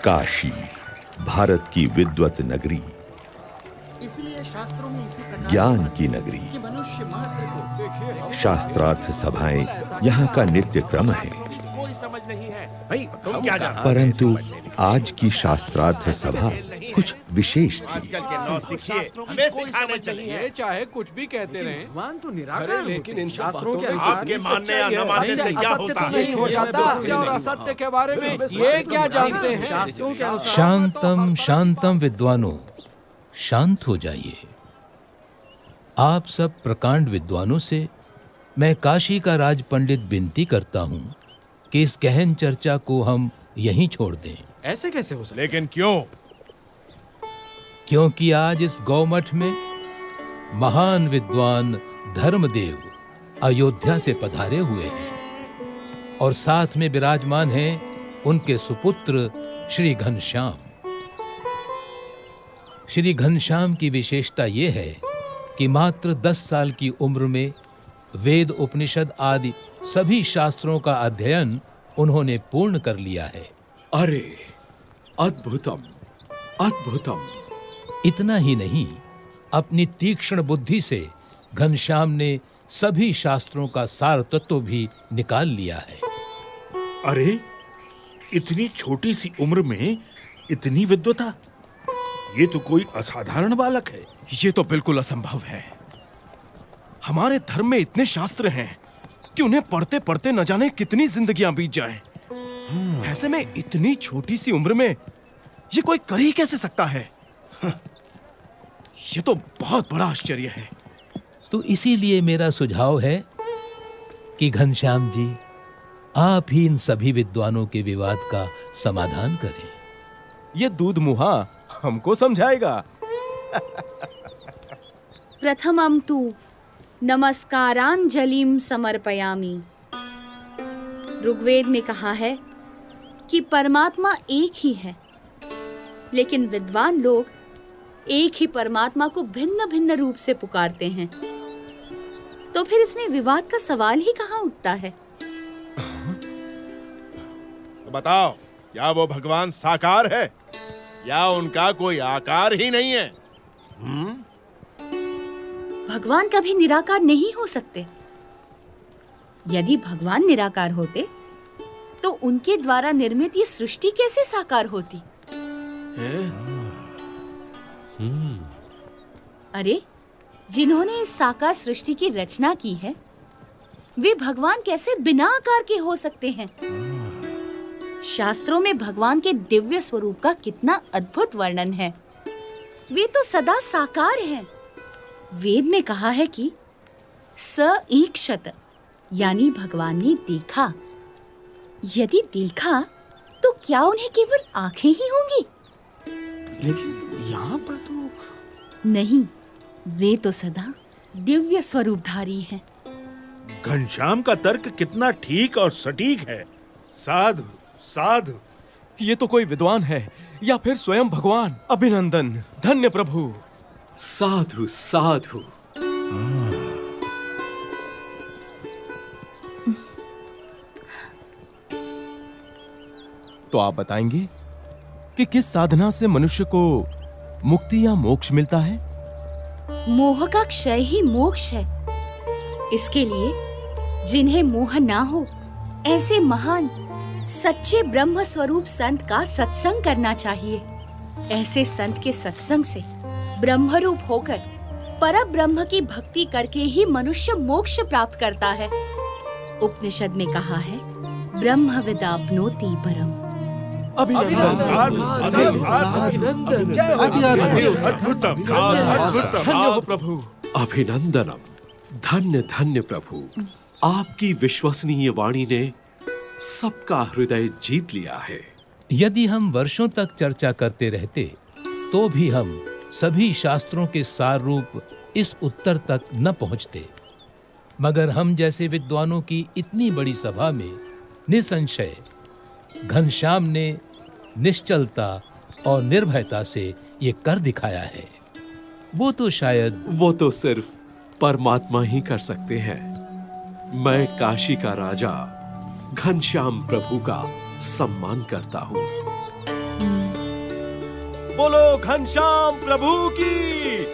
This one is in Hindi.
काशी, भारत की विद्वत नगरी, इसलिए शास्त्रों में इसी प्रकार ज्ञान की नगरी, कि मनुष्य मात्र को शास्त्रार्थ सभाएं यहाँ का नित्य क्रम है। कोई समझ नहीं है भाई, तुम क्या जानते हो? परंतु आज की शास्त्रार्थ सभा कुछ विशेष थी। आजकल के नौसिखिए हमें सिखाने चाहिए। चाहे कुछ भी कहते रहें, भगवान तो निराकार अरे होते लेकिन हैं। इन शास्त्रों के बातों में अनुसार आपके ही मानने सच्चाई या है। न मानने से क्या असत्य होता तो है? नहीं हो जाता। सत्य और असत्य के बारे में ये क्या जानते हैं? शास्त्रों के अनुसार शांतम शांतम विद्वानों, शांत हो जाइए। आप सब प्रकांड विद्वानों से मैं काशी का राज पंडित विनती करता हूं कि इस गहन चर्चा को हम यहीं छोड़ दें, ऐसे कैसे हो सकता लेकिन क्यों? क्योंकि आज इस गौमठ में महान विद्वान धर्मदेव अयोध्या से पधारे हुए हैं और साथ में विराजमान हैं उनके सुपुत्र श्री घनश्याम। श्री घनश्याम की विशेषता यह है कि मात्र 10 साल की उम्र में वेद, उपनिषद आदि सभी शास्त्रों का अध्ययन उन्होंने पूर्ण कर लिया है। अरे अद्भुतम, अद्भुतम। इतना ही नहीं, अपनी तीक्ष्ण बुद्धि से घनश्याम ने सभी शास्त्रों का सार तत्व भी निकाल लिया है। अरे इतनी छोटी सी उम्र में इतनी विद्वता, ये तो कोई असाधारण बालक है। ये तो बिल्कुल असंभव है। हमारे धर्म में इतने शास्त्र हैं कि उन्हें पढ़ते पढ़ते न जाने कितनी जिंदगियां बीत जाएं। ऐसे में इतनी छोटी सी उम्र में ये कोई कर ही कैसे सकता है? ये तो बहुत बड़ा आश्चर्य है। तो इसीलिए मेरा सुझाव है कि घनश्याम जी, आप ही इन सभी विद्वानों के विवाद का समाधान करें। ये दूध मुहा हमको समझाएगा। प्रथमं तु नमस्कारांजलिं समर्पयामि। ऋग्वेद में कहा है कि परमात्मा एक ही है, लेकिन विद्वान लोग एक ही परमात्मा को भिन्न भिन्न रूप से पुकारते हैं। तो फिर इसमें विवाद का सवाल ही कहाँ उठता है? तो बताओ, क्या वो भगवान साकार है या उनका कोई आकार ही नहीं है? भगवान कभी निराकार नहीं हो सकते। यदि भगवान निराकार होते तो उनके द्वारा निर्मित ये सृष्टि कैसे साकार होती? अरे, जिन्होंने इस साकार सृष्टि की रचना की है, वे भगवान कैसे बिना आकार के हो सकते हैं? शास्त्रों में भगवान के दिव्य स्वरूप का कितना अद्भुत वर्णन है। वे तो सदा साकार हैं। वेद में कहा है कि स ईक्षत, यानी भगवान ने देखा। यदि देखा तो क्या उन्हें केवल आंखें ही होंगी? लेकिन यहाँ पर तो नहीं, वे तो सदा दिव्य स्वरूपधारी हैं। घनश्याम का तर्क कितना ठीक और सटीक है। साधु साधु। ये तो कोई विद्वान है या फिर स्वयं भगवान। अभिनंदन, धन्य प्रभु। साधु साधु। तो आप बताएंगे कि किस साधना से मनुष्य को मुक्ति या मोक्ष मिलता है? मोह का क्षय ही मोक्ष है। इसके लिए जिन्हें मोह ना हो, ऐसे महान सच्चे ब्रह्म स्वरूप संत का सत्संग करना चाहिए। ऐसे संत के सत्संग से ब्रह्मरूप होकर पर ब्रह्म की भक्ति करके ही मनुष्य मोक्ष प्राप्त करता है। उपनिषद में कहा है, ब्रह्म विदाप्नोति परम। प्रभु। अभिनंदनम। धन्य धन्य प्रभु। आपकी विश्वसनीय वाणी ने सबका हृदय जीत लिया है। यदि हम वर्षों तक चर्चा करते रहते तो भी हम सभी शास्त्रों के सार रूप इस उत्तर तक न पहुंचते, मगर हम जैसे विद्वानों की इतनी बड़ी सभा में निसंशय घनश्याम ने निश्चलता और निर्भयता से ये कर दिखाया है। वो तो सिर्फ परमात्मा ही कर सकते हैं। मैं काशी का राजा घनश्याम प्रभु का सम्मान करता हूँ। बोलो घनश्याम प्रभु की।